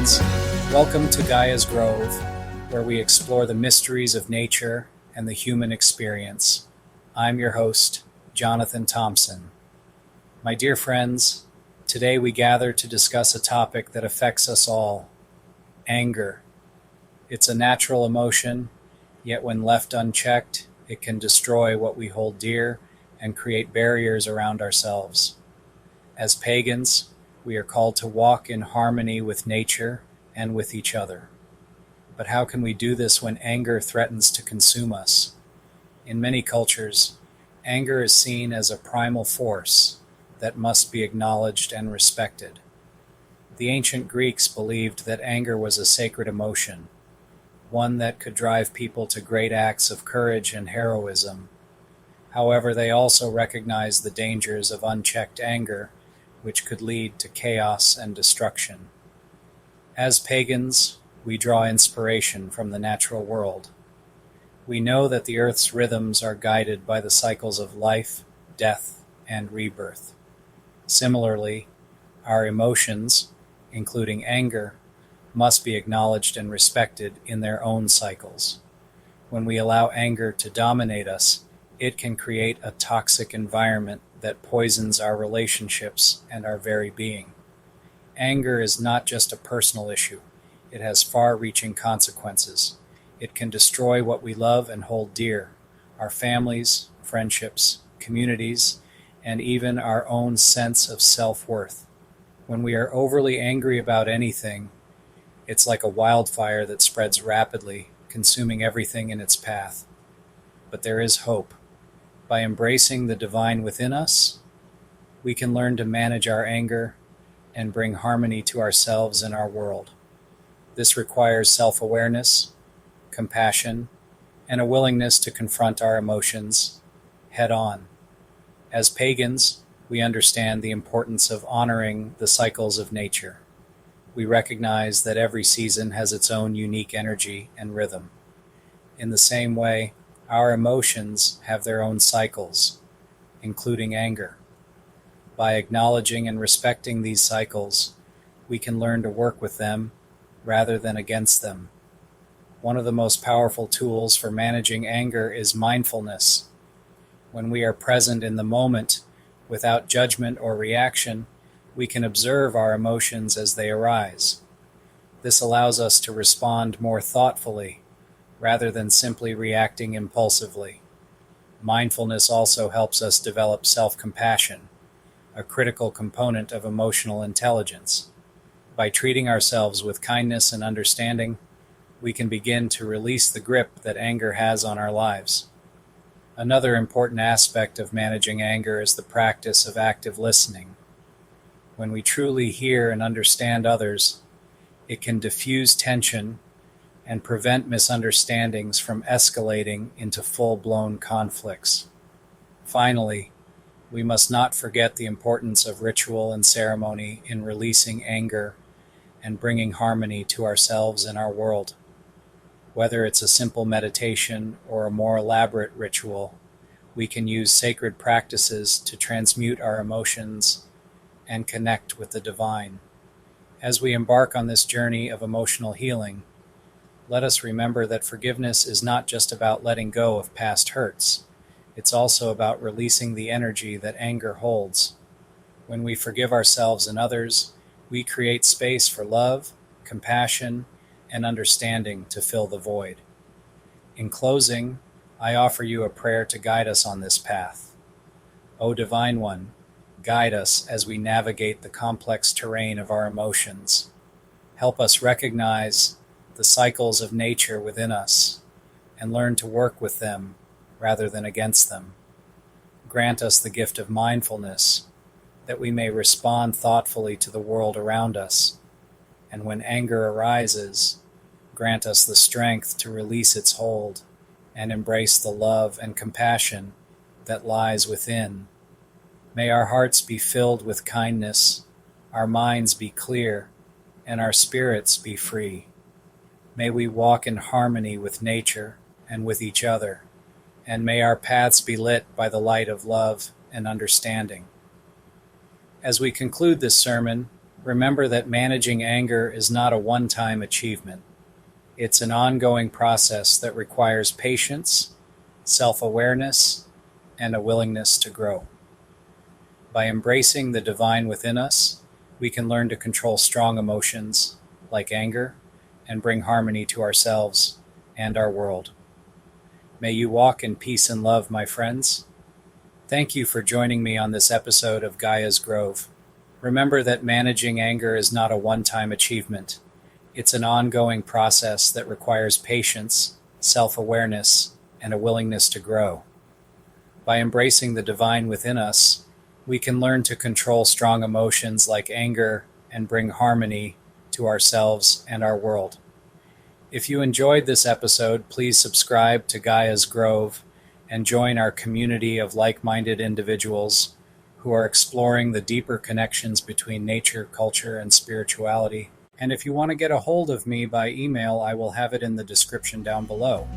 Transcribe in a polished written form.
friends. Welcome to Gaia's Grove, where we explore the mysteries of nature and the human experience. I'm your host, Johnathan Thompson. My dear friends, today we gather to discuss a topic that affects us all: anger. It's a natural emotion, yet when left unchecked, it can destroy what we hold dear and create barriers around ourselves. As pagans, we are called to walk in harmony with nature and with each other. But how can we do this when anger threatens to consume us? In many cultures, anger is seen as a primal force that must be acknowledged and respected. The ancient Greeks believed that anger was a sacred emotion, one that could drive people to great acts of courage and heroism. However, they also recognized the dangers of unchecked anger, which could lead to chaos and destruction. As pagans, we draw inspiration from the natural world. We know that the earth's rhythms are guided by the cycles of life, death, and rebirth. Similarly, our emotions, including anger, must be acknowledged and respected in their own cycles. When we allow anger to dominate us, it can create a toxic environment that poisons our relationships and our very being. Anger is not just a personal issue. It has far-reaching consequences. It can destroy what we love and hold dear: our families, friendships, communities, and even our own sense of self-worth. When we are overly angry about anything, it's like a wildfire that spreads rapidly, consuming everything in its path. But there is hope. By embracing the divine within us, we can learn to manage our anger and bring harmony to ourselves and our world. This requires self-awareness, compassion, and a willingness to confront our emotions head on. As pagans, we understand the importance of honoring the cycles of nature. We recognize that every season has its own unique energy and rhythm. In the same way, our emotions have their own cycles, including anger. By acknowledging and respecting these cycles, we can learn to work with them rather than against them. One of the most powerful tools for managing anger is mindfulness. When we are present in the moment, without judgment or reaction, we can observe our emotions as they arise. This allows us to respond more thoughtfully, rather than simply reacting impulsively. Mindfulness also helps us develop self-compassion, a critical component of emotional intelligence. By treating ourselves with kindness and understanding, we can begin to release the grip that anger has on our lives. Another important aspect of managing anger is the practice of active listening. When we truly hear and understand others, it can diffuse tension and prevent misunderstandings from escalating into full-blown conflicts. Finally, we must not forget the importance of ritual and ceremony in releasing anger and bringing harmony to ourselves and our world. Whether it's a simple meditation or a more elaborate ritual, we can use sacred practices to transmute our emotions and connect with the divine. As we embark on this journey of emotional healing, let us remember that forgiveness is not just about letting go of past hurts. It's also about releasing the energy that anger holds. When we forgive ourselves and others, we create space for love, compassion, and understanding to fill the void. In closing, I offer you a prayer to guide us on this path. O Divine One, guide us as we navigate the complex terrain of our emotions. Help us recognize the cycles of nature within us and learn to work with them rather than against them. Grant us the gift of mindfulness that we may respond thoughtfully to the world around us, and when anger arises, grant us the strength to release its hold and embrace the love and compassion that lies within. May our hearts be filled with kindness, our minds be clear, and our spirits be free. May we walk in harmony with nature and with each other, and may our paths be lit by the light of love and understanding. As we conclude this sermon, Remember that managing anger is not a one-time achievement. It's an ongoing process that requires patience, self-awareness, and a willingness to grow. By embracing the divine within us, we can learn to control strong emotions like anger and bring harmony to ourselves and our world. May you walk in peace and love, my friends. Thank you for joining me on this episode of Gaia's Grove. Remember that managing anger is not a one-time achievement. It's an ongoing process that requires patience, self-awareness, and a willingness to grow. By embracing the divine within us, we can learn to control strong emotions like anger and bring harmony to ourselves and our world. If you enjoyed this episode, please subscribe to Gaia's Grove and join our community of like-minded individuals who are exploring the deeper connections between nature, culture, and spirituality. And if you want to get a hold of me by email, I will have it in the description down below.